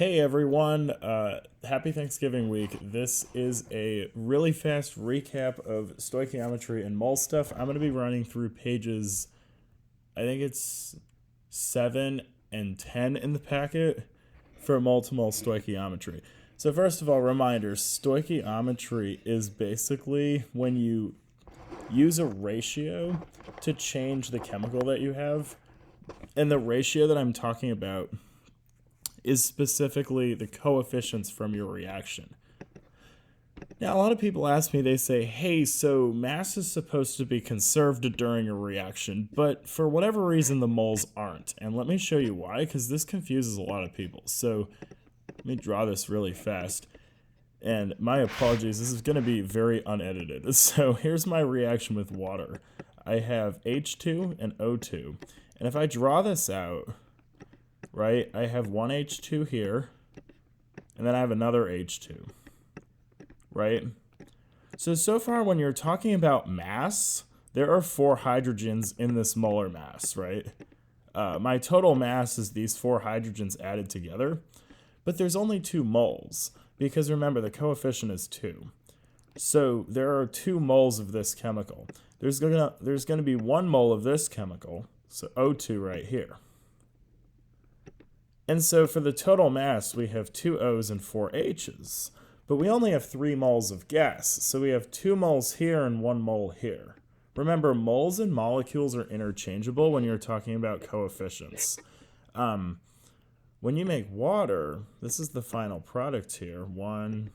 Hey everyone, happy Thanksgiving week. This is a really fast recap of stoichiometry and mole stuff. I'm going to be running through pages, I think it's 7 and 10 in the packet for mole to mole stoichiometry. So first of all, reminder, stoichiometry is basically when you use a ratio to change the chemical that you have. And the ratio that I'm talking about is specifically the coefficients from your reaction. Now, a lot of people ask me, they say, hey, so mass is supposed to be conserved during a reaction, but for whatever reason, the moles aren't. And let me show you why, because this confuses a lot of people. So let me draw this really fast. And my apologies, this is going to be very unedited. So here's my reaction with water. I have H2 and O2. And if I draw this out, right, I have one H2 here, and then I have another H2, right? So far when you're talking about mass, there are 4 hydrogens in this molar mass, right? My total mass is these 4 hydrogens added together, but there's only 2 moles, because remember, the coefficient is 2. So there are 2 moles of this chemical. There's gonna be 1 mole of this chemical, so O2 right here. And so for the total mass, we have 2 O's and 4 H's. But we only have 3 moles of gas, so we have 2 moles here and 1 mole here. Remember, moles and molecules are interchangeable when you're talking about coefficients. When you make water, this is the final product here. 1,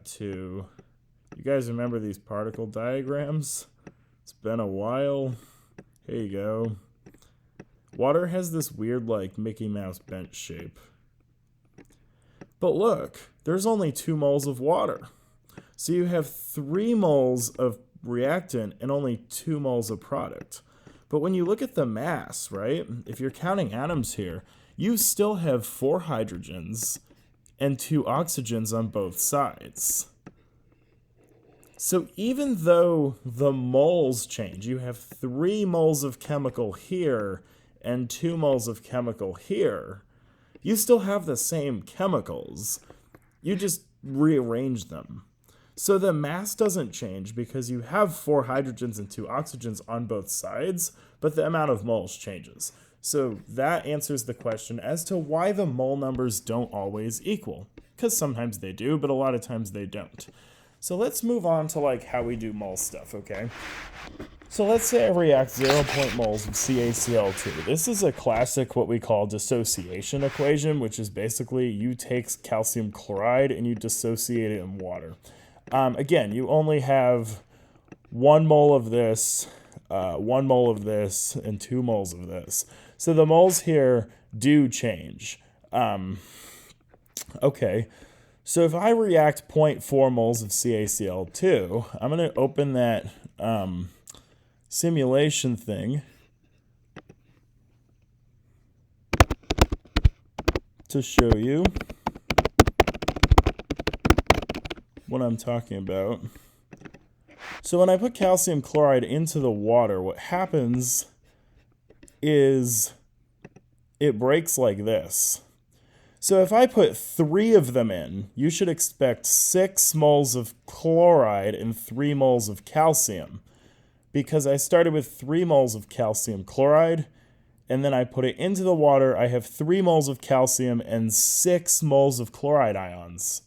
2. You guys remember these particle diagrams? It's been a while. Here you go. Water has this weird, like, Mickey Mouse bench shape. But look, there's only 2 moles of water. So you have 3 moles of reactant and only 2 moles of product. But when you look at the mass, right, if you're counting atoms here, you still have 4 hydrogens and 2 oxygens on both sides. So even though the moles change, you have 3 moles of chemical here and 2 moles of chemical here, you still have the same chemicals. You just rearrange them. So the mass doesn't change because you have 4 hydrogens and 2 oxygens on both sides, but the amount of moles changes. So that answers the question as to why the mole numbers don't always equal. Because sometimes they do, but a lot of times they don't. So let's move on to like how we do mole stuff, okay? So let's say I react 0 moles of CaCl2. This is a classic what we call dissociation equation, which is basically you take calcium chloride and you dissociate it in water. Again, you only have 1 mole of this, 1 mole of this, and 2 moles of this. So the moles here do change. Okay. So if I react 0.4 moles of CaCl2, I'm going to open that simulation thing to show you what I'm talking about. So when I put calcium chloride into the water, what happens is it breaks like this. So if I put 3 of them in, you should expect 6 moles of chloride and 3 moles of calcium. Because I started with 3 moles of calcium chloride, and then I put it into the water, I have 3 moles of calcium and 6 moles of chloride ions.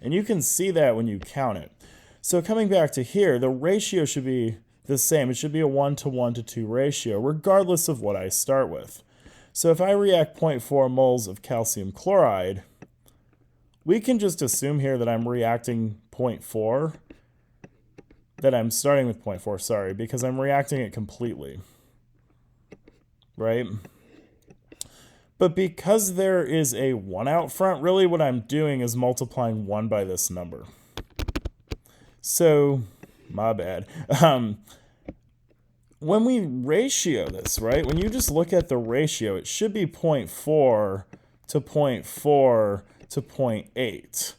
And you can see that when you count it. So coming back to here, the ratio should be the same. It should be a 1:1 to 2 ratio, regardless of what I start with. So if I react 0.4 moles of calcium chloride, we can just assume here that I'm reacting 0.4, that I'm starting with 0.4, sorry, because I'm reacting it completely, right? But because there is a 1 out front, really what I'm doing is multiplying 1 by this number. So, my bad. When we ratio this, right, when you just look at the ratio, it should be 0.4 to 0.4 to 0.8.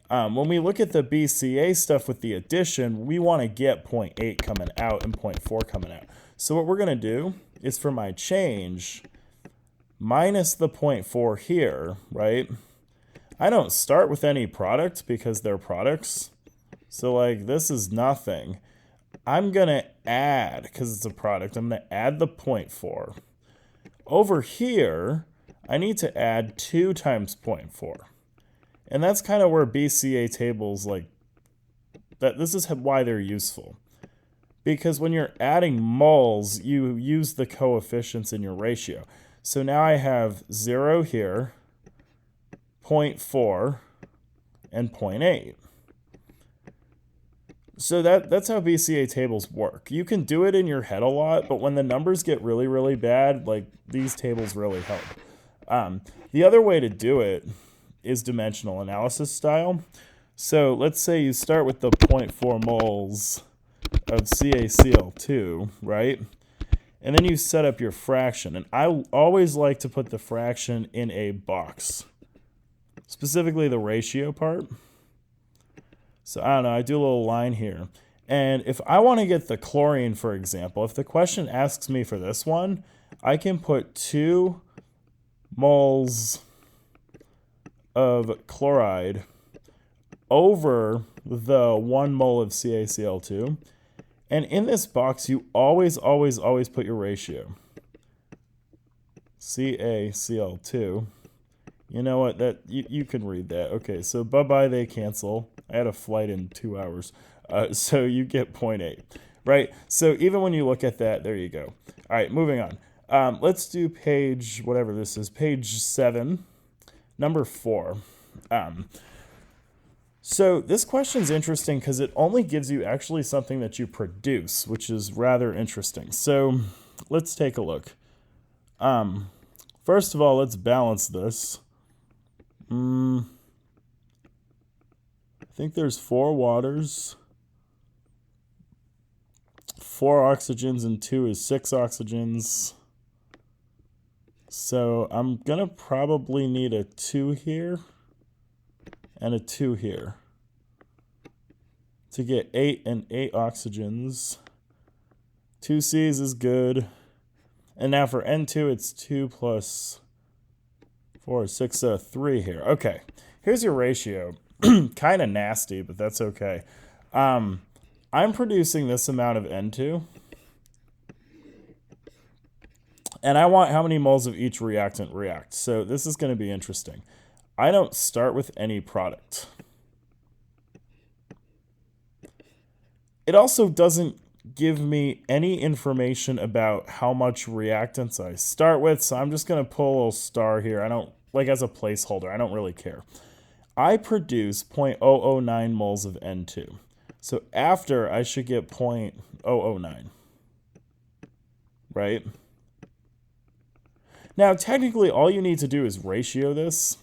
When we look at the BCA stuff with the addition, we want to get 0.8 coming out and 0.4 coming out. So what we're going to do is for my change, minus the 0.4 here, right? I don't start with any product because they're products. So like this is nothing. I'm going to add, because it's a product, I'm going to add the 0.4. Over here, I need to add 2 times 0.4. And that's kind of where BCA tables, like, that. This is why they're useful. Because when you're adding moles, you use the coefficients in your ratio. So now I have 0 here, 0.4, and 0.8. So that's how BCA tables work. You can do it in your head a lot, but when the numbers get really, really bad, like these tables really help. The other way to do it is dimensional analysis style. So let's say you start with the 0.4 moles of CaCl2, right? And then you set up your fraction. And I always like to put the fraction in a box, specifically the ratio part. So I don't know, I do a little line here. And if I want to get the chlorine, for example, if the question asks me for this one, I can put 2 moles of chloride over the 1 mole of CaCl2. And in this box, you always, always, always put your ratio. CaCl2. You know what? That you can read that. Okay, so bye-bye, they cancel. I had a flight in 2 hours. So you get 0.8, right? So even when you look at that, there you go. All right, moving on. Let's do page, whatever this is, page 7, number 4. So this question's interesting because it only gives you actually something that you produce, which is rather interesting. So let's take a look. First of all, let's balance this. I think there's 4 waters, 4 oxygens, and 2 is 6 oxygens. So I'm going to probably need a 2 here and a 2 here to get 8 and 8 oxygens. 2 C's is good. And now for N2, it's 2 plus 4, 6, 3 here. Okay, here's your ratio. Kind of nasty, but that's okay. I'm producing this amount of N2. And I want how many moles of each reactant react. So this is going to be interesting. I don't start with any product. It also doesn't give me any information about how much reactants I start with, so I'm just going to pull a little star here. I don't, like as a placeholder, I don't really care. I produce 0.009 moles of N2. So after, I should get 0.009, right? Now, technically, all you need to do is ratio this.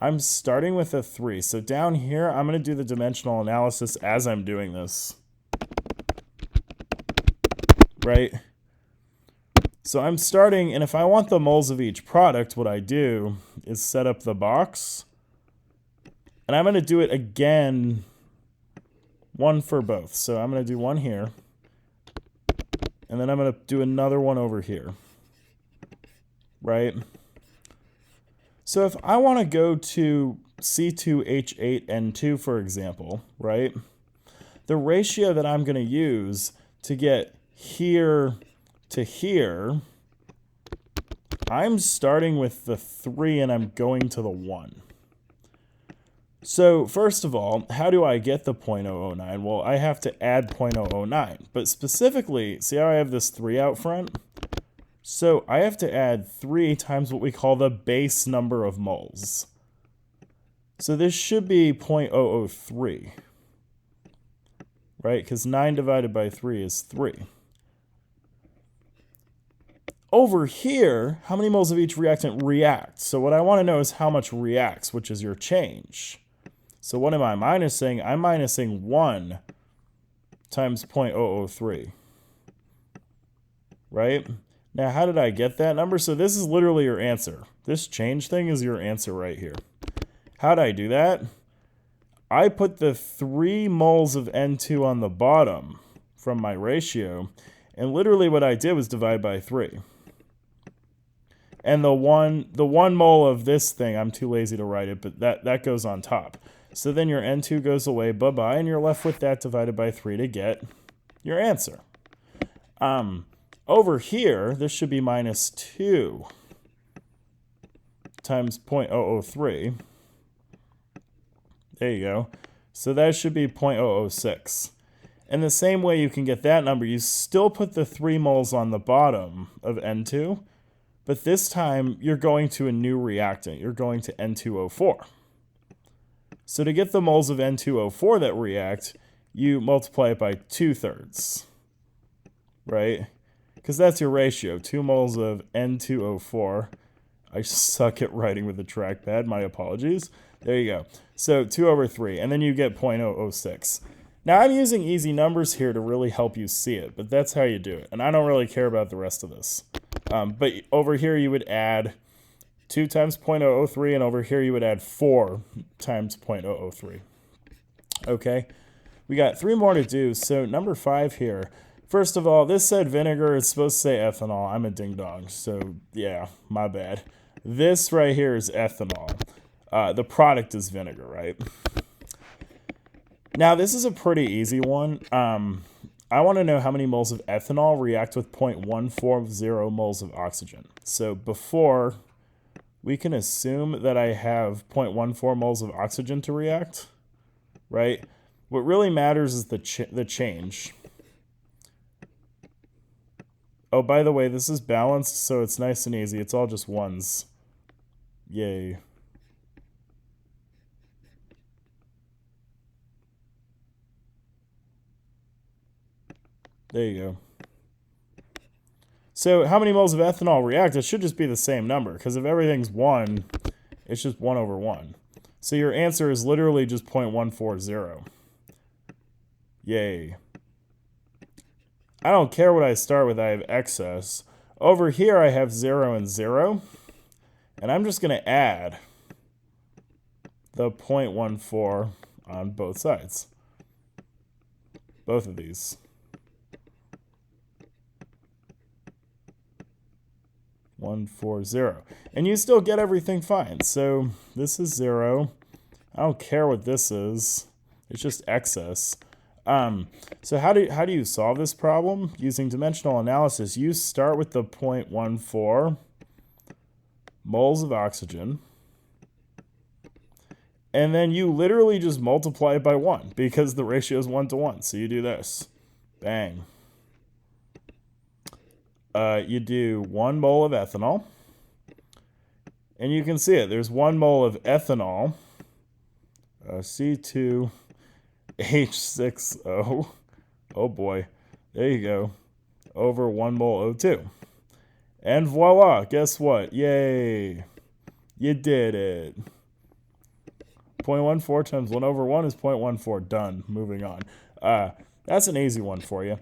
I'm starting with a 3. So down here, I'm going to do the dimensional analysis as I'm doing this. Right? So I'm starting, and if I want the moles of each product, what I do is set up the box. And I'm going to do it again, one for both. So I'm going to do one here. And then I'm going to do another one over here. Right? So if I want to go to C2H8N2, for example, right? The ratio that I'm going to use to get here to here, I'm starting with the 3 and I'm going to the 1. So first of all, how do I get the 0.009? Well, I have to add 0.009. But specifically, see how I have this 3 out front? So I have to add 3 times what we call the base number of moles. So this should be 0.003, right? Because 9 divided by 3 is 3. Over here, how many moles of each reactant react? So what I want to know is how much reacts, which is your change. So what am I minusing? I'm minusing 1 times 0.003, right? Now, how did I get that number? So this is literally your answer. This change thing is your answer right here. How did I do that? I put the 3 moles of N2 on the bottom from my ratio, and literally what I did was divide by 3. And the one mole of this thing, I'm too lazy to write it, but that goes on top. So then your N2 goes away, bye-bye, and you're left with that divided by 3 to get your answer. Over here, this should be minus 2 times 0.003. There you go. So that should be 0.006. And the same way you can get that number, you still put the 3 moles on the bottom of N2, but this time you're going to a new reactant. You're going to N2O4. So to get the moles of N2O4 that react, you multiply it by 2/3, right? Because that's your ratio, 2 moles of N2O4. I suck at writing with the trackpad, my apologies. There you go. So 2/3, and then you get 0.006. Now I'm using easy numbers here to really help you see it, but that's how you do it. And I don't really care about the rest of this. But over here you would add 2 times 0.003, and over here you would add 4 times 0.003. Okay, we got 3 more to do. So number 5 here. First of all, this said vinegar. It's supposed to say ethanol. I'm a ding-dong, so yeah, my bad. This right here is ethanol. The product is vinegar, right? Now, this is a pretty easy one. I want to know how many moles of ethanol react with 0.140 moles of oxygen. So before, we can assume that I have 0.14 moles of oxygen to react, right? What really matters is the change. Oh, by the way, this is balanced, so it's nice and easy. It's all just ones. Yay. There you go. So how many moles of ethanol react? It should just be the same number, because if everything's 1, it's just 1/1. So your answer is literally just 0.140. Yay. I don't care what I start with, I have excess. Over here I have 0 and 0. And I'm just going to add the 0.14 on both sides. Both of these. 140. And you still get everything fine. So this is 0. I don't care what this is. It's just excess. So how do you solve this problem? Using dimensional analysis, you start with the 0.14 moles of oxygen, and then you literally just multiply it by 1 because the ratio is 1:1. So you do this. Bang. You do 1 mole of ethanol, and you can see it. There's 1 mole of ethanol, C2H6O. Oh boy. There you go. Over 1 mole O2. And voila, guess what? Yay. You did it. 0.14 times 1/1 is 0.14. Done. Moving on. That's an easy one for you.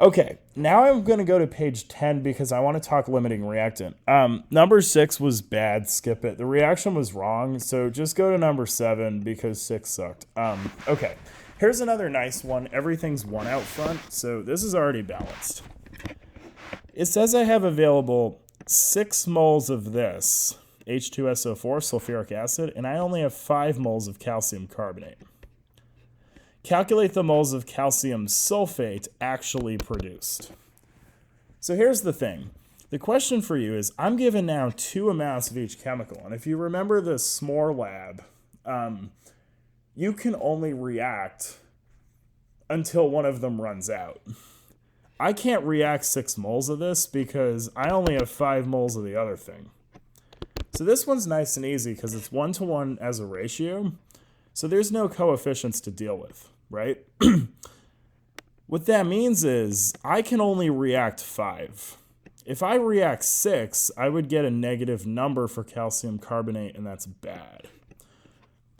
Okay, now I'm going to go to page 10 because I want to talk limiting reactant. Number 6 was bad. Skip it. The reaction was wrong, so just go to number 7 because 6 sucked. Okay, here's another nice one. Everything's 1 out front, so this is already balanced. It says I have available 6 moles of this, H2SO4, sulfuric acid, and I only have 5 moles of calcium carbonate. Calculate the moles of calcium sulfate actually produced. So here's the thing. The question for you is, I'm given now 2 amounts of each chemical. And if you remember the s'more lab, you can only react until one of them runs out. I can't react 6 moles of this because I only have 5 moles of the other thing. So this one's nice and easy because it's 1:1 as a ratio. So there's no coefficients to deal with, right? What that means is I can only react 5. If I react 6, I would get a negative number for calcium carbonate, and that's bad.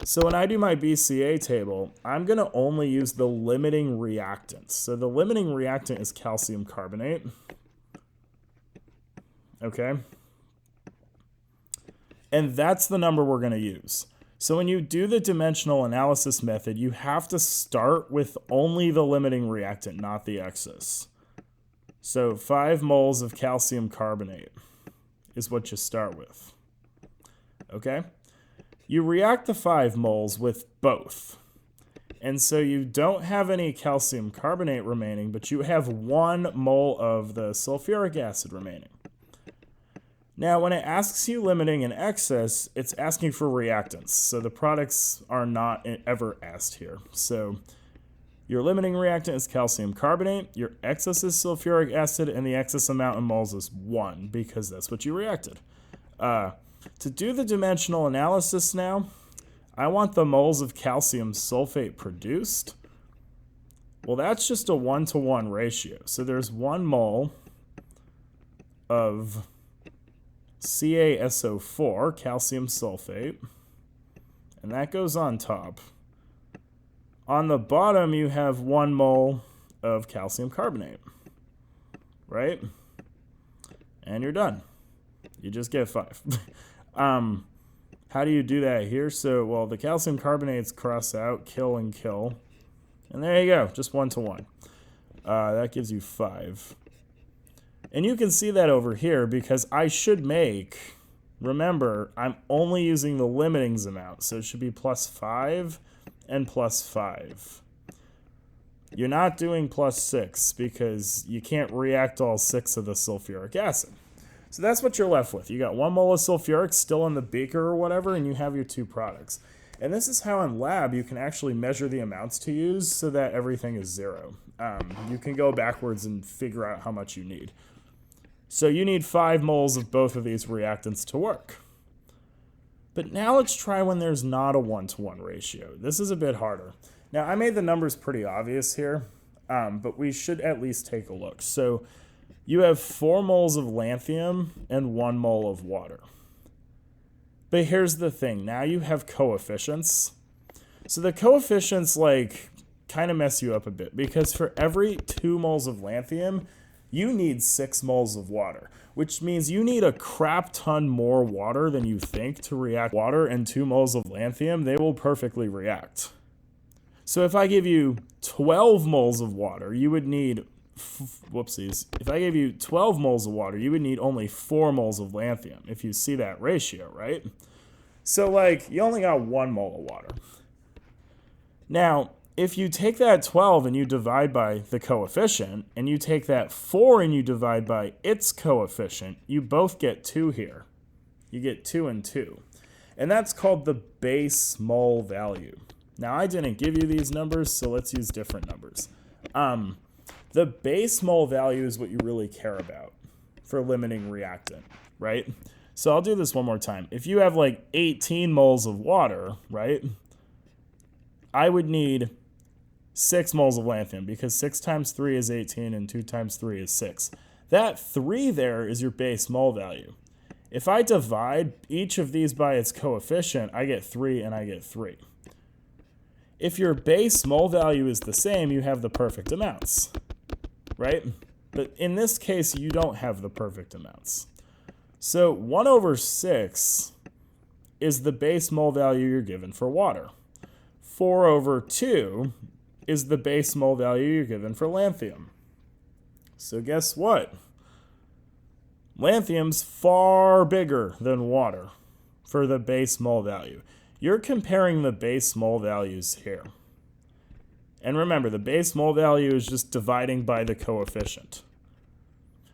So when I do my BCA table, I'm going to only use the limiting reactants. So the limiting reactant is calcium carbonate. Okay? And that's the number we're going to use. So when you do the dimensional analysis method, you have to start with only the limiting reactant, not the excess. So 5 moles of calcium carbonate is what you start with. Okay? You react the 5 moles with both. And so you don't have any calcium carbonate remaining, but you have 1 mole of the sulfuric acid remaining. Now, when it asks you limiting in excess, it's asking for reactants. So the products are not ever asked here. So your limiting reactant is calcium carbonate, your excess is sulfuric acid, and the excess amount in moles is 1 because that's what you reacted. To do the dimensional analysis now, I want the moles of calcium sulfate produced. Well, that's just a 1-to-1 ratio. So there's 1 mole of CaSO4, calcium sulfate, and that goes on top. On the bottom, you have 1 mole of calcium carbonate, right? And you're done. You just get 5. How do you do that here? So, well, the calcium carbonates cross out, kill and kill. And there you go, just 1-to-1. That gives you 5. And you can see that over here because I should make, remember, I'm only using the limitings amount. So it should be +5 and +5. You're not doing +6 because you can't react all 6 of the sulfuric acid. So that's what you're left with. You got 1 mole of sulfuric still in the beaker or whatever, and you have your 2 products. And this is how in lab you can actually measure the amounts to use so that everything is 0. You can go backwards and figure out how much you need. So you need 5 moles of both of these reactants to work. But now let's try when there's not a 1-to-1 ratio. This is a bit harder. Now I made the numbers pretty obvious here, but we should at least take a look. So you have 4 moles of lanthanum and 1 mole of water. But here's the thing. Now you have coefficients. So the coefficients kind of mess you up a bit because for every 2 moles of lanthanum, you need 6 moles of water, which means you need a crap ton more water than you think to react water and 2 moles of lanthanum. They will perfectly react. So if I give you 12 moles of water, you would need if I gave you 12 moles of water, you would need only 4 moles of lanthanum, if you see that ratio, right? So, you only got 1 mole of water. Now, if you take that 12 and you divide by the coefficient, and you take that 4 and you divide by its coefficient, you both get 2 here. You get 2 and 2. And that's called the base mole value. Now, I didn't give you these numbers, so let's use different numbers. The base mole value is what you really care about for limiting reactant, right? So I'll do this one more time. If you have 18 moles of water, right, I would need 6 moles of lanthanum because 6 times 3 is 18 and 2 times 3 is 6. That 3 there is your base mole value. If I divide each of these by its coefficient, I get 3 and I get 3. If your base mole value is the same, you have the perfect amounts. Right? But in this case, you don't have the perfect amounts. So 1/6 is the base mole value you're given for water. 4/2 is the base mole value you're given for lanthanum. So guess what? Lanthanum's far bigger than water for the base mole value. You're comparing the base mole values here. And remember, the base mole value is just dividing by the coefficient.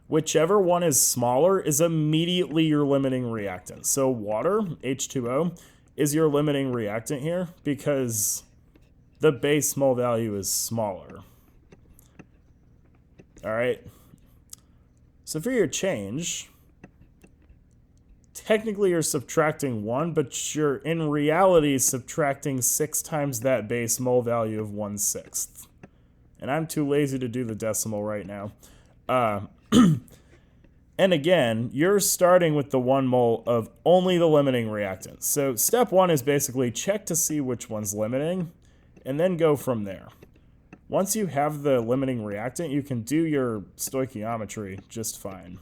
Whichever one is smaller is immediately your limiting reactant. So water, H2O, is your limiting reactant here because the base mole value is smaller. All right. So for your change, technically you're subtracting 1, but you're in reality subtracting 6 times that base mole value of 1/6. And I'm too lazy to do the decimal right now. And again, you're starting with the 1 mole of only the limiting reactant. So step 1 is basically check to see which one's limiting, and then go from there. Once you have the limiting reactant, you can do your stoichiometry just fine.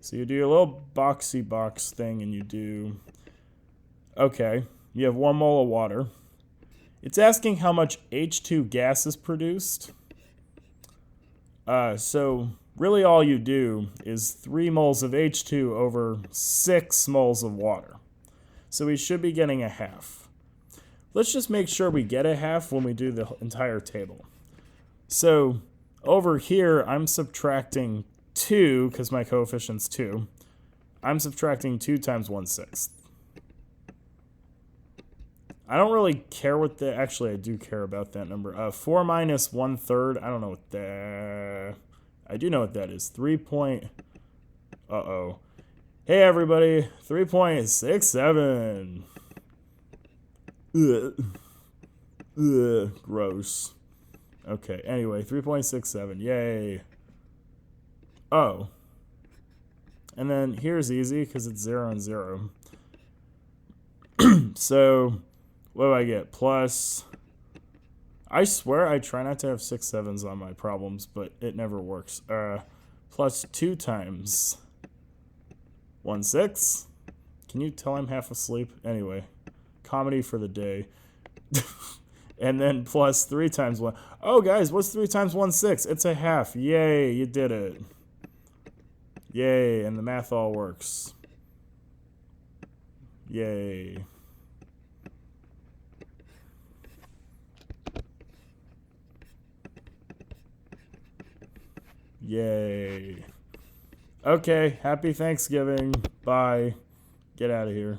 So you do your little boxy box thing and you do, okay, you have 1 mole of water. It's asking how much H2 gas is produced. So really all you do is 3 moles of H2 over 6 moles of water. So we should be getting a half. Let's just make sure we get a half when we do the entire table. So over here, I'm subtracting 2, because my coefficient's 2. I'm subtracting 2 times 1/6. I don't really care what the... Actually, I do care about that number. 4 minus 1/3. I don't know what that... I do know what that is. 3 point... Uh-oh. Hey, everybody. 3.67. Ugh. Ugh. Gross. Okay, anyway, 3.67. Yay. Oh. And then here's easy, because it's 0 and 0. So... what do I get? Plus, I swear I try not to have 6 sevens on my problems, but it never works. Plus 2 times 1/6. Can you tell I'm half asleep? Anyway, comedy for the day. And then plus 3 times 1. Oh, guys, what's 3 times 1/6? It's a half. Yay, you did it. Yay, and the math all works. Yay. Yay. Okay, happy Thanksgiving. Bye. Get out of here.